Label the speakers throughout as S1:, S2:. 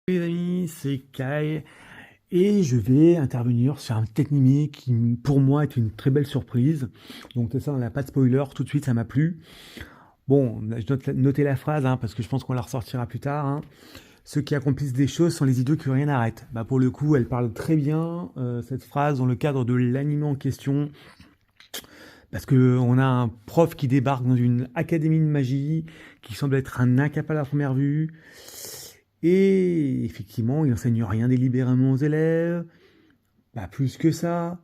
S1: Les amis, c'est Kai et je vais intervenir sur un petit animé qui pour moi est une très belle surprise. Donc ça, on n'a pas de spoiler, tout de suite ça m'a plu. Bon, je note noter la phrase parce que je pense qu'on la ressortira plus tard. Ceux qui accomplissent des choses sont les idiots qui rien n'arrête. Bah pour le coup, elle parle très bien cette phrase dans le cadre de l'anime en question parce que on a un prof qui débarque dans une académie de magie qui semble être un incapable à première vue. Et effectivement, il n'enseigne rien délibérément aux élèves, pas plus que ça.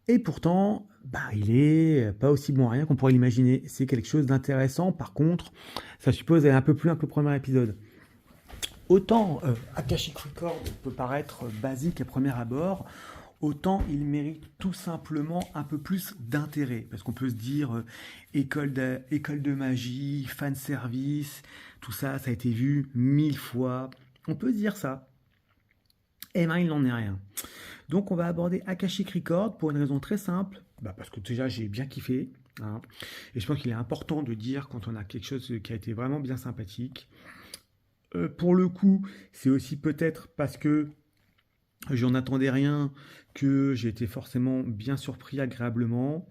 S1: Et pourtant, il est pas aussi bon à rien qu'on pourrait l'imaginer. C'est quelque chose d'intéressant. Par contre, ça suppose d'aller un peu plus loin que le premier épisode. Autant Akashic Record peut paraître basique à premier abord, autant il mérite tout simplement un peu plus d'intérêt. Parce qu'on peut se dire école de magie, fan service, tout ça, ça a été vu 1000 fois. On peut se dire ça. Eh ben, il n'en est rien. Donc, on va aborder Akashic Record pour une raison très simple. Parce que déjà, j'ai bien kiffé. Et je pense qu'il est important de dire quand on a quelque chose qui a été vraiment bien sympathique. Pour le coup, c'est aussi peut-être parce que j'en attendais rien que j'ai été forcément bien surpris agréablement.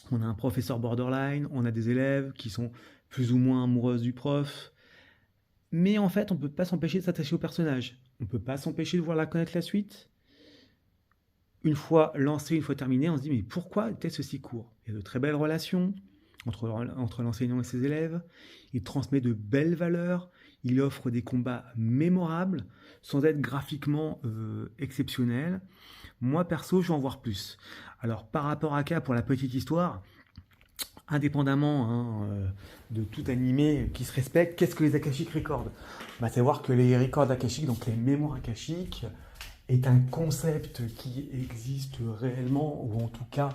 S1: On a un professeur borderline, on a des élèves qui sont plus ou moins amoureuses du prof. Mais en fait, on ne peut pas s'empêcher de s'attacher au personnage. On ne peut pas s'empêcher de vouloir connaître la suite. Une fois lancé, une fois terminé, on se dit mais pourquoi le test aussi court? Il y a de très belles relations entre l'enseignant et ses élèves. Il transmet de belles valeurs. Il offre des combats mémorables sans être graphiquement exceptionnel. Moi perso, je veux en voir plus. Alors par rapport à K, pour la petite histoire, indépendamment de tout animé qui se respecte, qu'est-ce que les Akashic Records? C'est voir que les records Akashic, donc les mémoires Akashic, est un concept qui existe réellement, ou en tout cas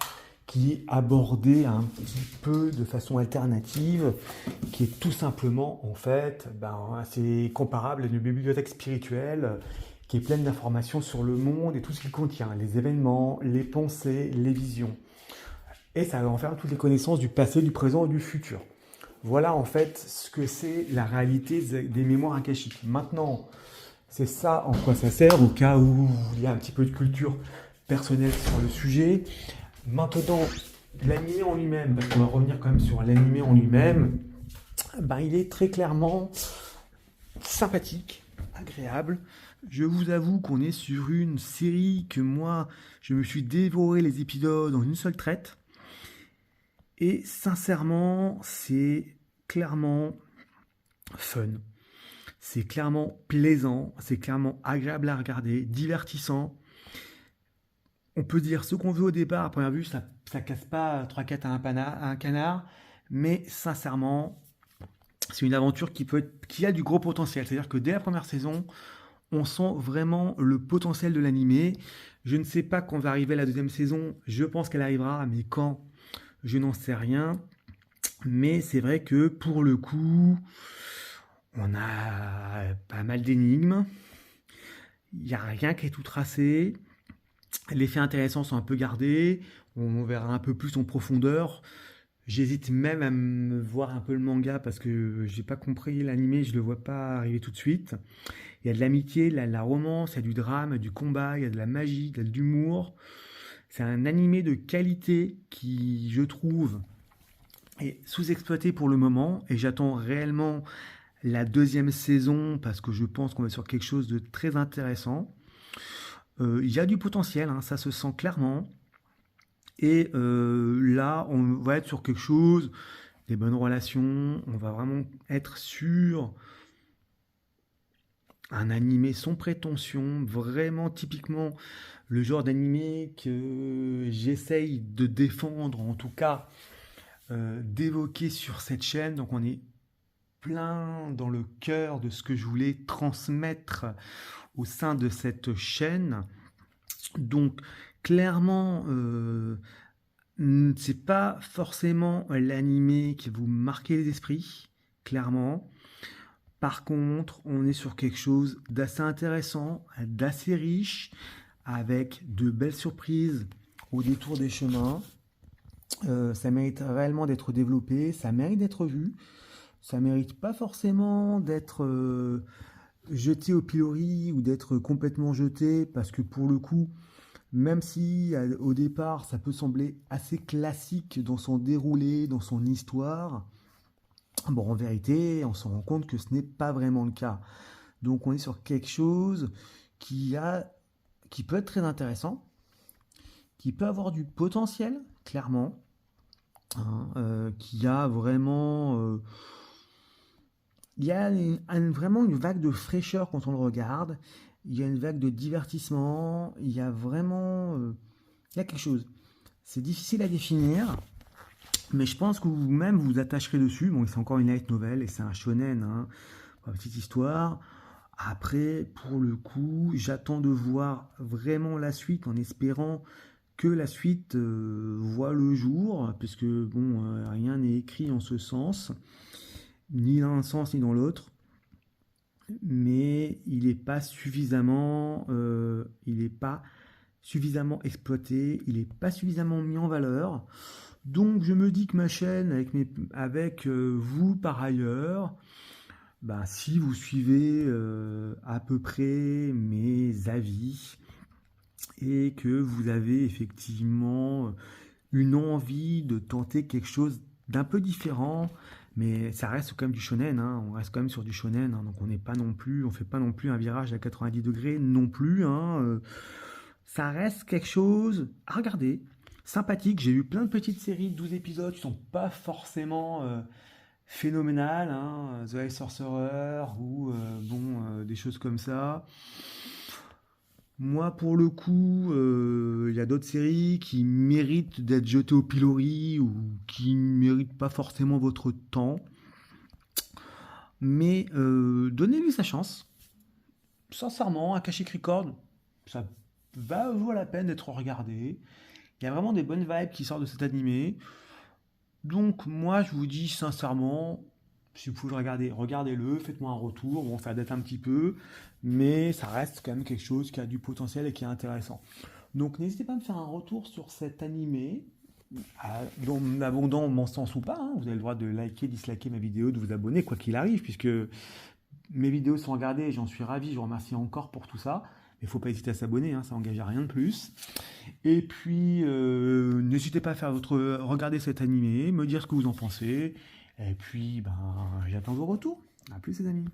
S1: qui est abordé un petit peu de façon alternative, qui est tout simplement en fait assez comparable à une bibliothèque spirituelle qui est pleine d'informations sur le monde et tout ce qu'il contient, les événements, les pensées, les visions. Et ça va en faire toutes les connaissances du passé, du présent et du futur. Voilà en fait ce que c'est la réalité des mémoires akashiques. Maintenant, c'est ça en quoi ça sert au cas où il y a un petit peu de culture personnelle sur le sujet. Maintenant, l'animé en lui-même, parce qu'on va revenir quand même sur l'animé en lui-même, il est très clairement sympathique, agréable. Je vous avoue qu'on est sur une série que moi, je me suis dévoré les épisodes en une seule traite. Et sincèrement, c'est clairement fun. C'est clairement plaisant, c'est clairement agréable à regarder, divertissant. On peut dire ce qu'on veut au départ, à première vue, ça casse pas trois 4 à un canard, mais sincèrement, c'est une aventure qui a du gros potentiel. C'est-à-dire que dès la première saison, on sent vraiment le potentiel de l'animé. Je ne sais pas quand va arriver la deuxième saison, je pense qu'elle arrivera, mais quand, je n'en sais rien. Mais c'est vrai que pour le coup, on a pas mal d'énigmes. Il n'y a rien qui est tout tracé. Les faits intéressants sont un peu gardés. On verra un peu plus en profondeur. J'hésite même à me voir un peu le manga parce que j'ai pas compris l'animé, je le vois pas arriver tout de suite. Il y a de l'amitié, de la romance, il y a du drame, il y a du combat, il y a de la magie, il y a de l'humour. C'est un animé de qualité qui, je trouve, est sous-exploité pour le moment et j'attends réellement la deuxième saison parce que je pense qu'on va sur quelque chose de très intéressant. Il y a du potentiel, ça se sent clairement. Et là, on va être sur quelque chose, des bonnes relations, on va vraiment être sur un animé sans prétention, vraiment typiquement le genre d'animé que j'essaye de défendre, en tout cas d'évoquer sur cette chaîne. Donc on est plein dans le cœur de ce que je voulais transmettre au sein de cette chaîne. Donc clairement, c'est pas forcément l'animé qui va vous marquer les esprits, clairement. Par contre, on est sur quelque chose d'assez intéressant, d'assez riche, avec de belles surprises au détour des chemins. Ça mérite réellement d'être développé, ça mérite d'être vu, ça mérite pas forcément d'être jeté au pilori ou d'être complètement jeté, parce que pour le coup, même si au départ ça peut sembler assez classique dans son déroulé, dans son histoire, bon, en vérité, on se rend compte que ce n'est pas vraiment le cas. Donc on est sur quelque chose qui a, qui peut être très intéressant, qui peut avoir du potentiel, clairement, hein, qui a vraiment, il y a vraiment une vague de fraîcheur quand on le regarde. Il y a une vague de divertissement. Il y a vraiment, il y a quelque chose. C'est difficile à définir, mais je pense que vous-même vous attacherez dessus. Bon, c'est encore une light novel et c'est un shonen, hein, pour la petite histoire. Après, pour le coup, j'attends de voir vraiment la suite en espérant que la suite voit le jour, puisque bon, rien n'est écrit en ce sens, ni dans un sens ni dans l'autre, mais il n'est pas suffisamment exploité, il n'est pas suffisamment mis en valeur. Donc je me dis que ma chaîne, avec vous par ailleurs, bah, si vous suivez à peu près mes avis et que vous avez effectivement une envie de tenter quelque chose d'un peu différent, mais ça reste quand même du shonen, hein, on reste quand même sur du shonen, hein, donc on n'est pas non plus, on fait pas non plus un virage à 90 degrés non plus, hein, ça reste quelque chose à regarder, sympathique. J'ai eu plein de petites séries de 12 épisodes qui sont pas forcément phénoménales, hein, The Ice Sorcerer ou des choses comme ça. Moi, pour le coup, il y a d'autres séries qui méritent d'être jetées au pilori ou qui ne méritent pas forcément votre temps. Mais donnez-lui sa chance. Sincèrement, Akashic Record, ça vaut la peine d'être regardé. Il y a vraiment des bonnes vibes qui sortent de cet animé. Donc moi, je vous dis sincèrement, si vous pouvez le regarder, regardez-le, faites-moi un retour. Bon, ça date un petit peu, mais ça reste quand même quelque chose qui a du potentiel et qui est intéressant. Donc n'hésitez pas à me faire un retour sur cet animé, dans abondant mon sens ou pas, hein. Vous avez le droit de liker, disliker ma vidéo, de vous abonner, quoi qu'il arrive, puisque mes vidéos sont regardées et j'en suis ravi. Je vous remercie encore pour tout ça. Mais il ne faut pas hésiter à s'abonner, hein, ça n'engage à rien de plus. Et puis, n'hésitez pas à regarder cet animé, me dire ce que vous en pensez. Et puis, ben, j'attends vos retours. À plus, les amis.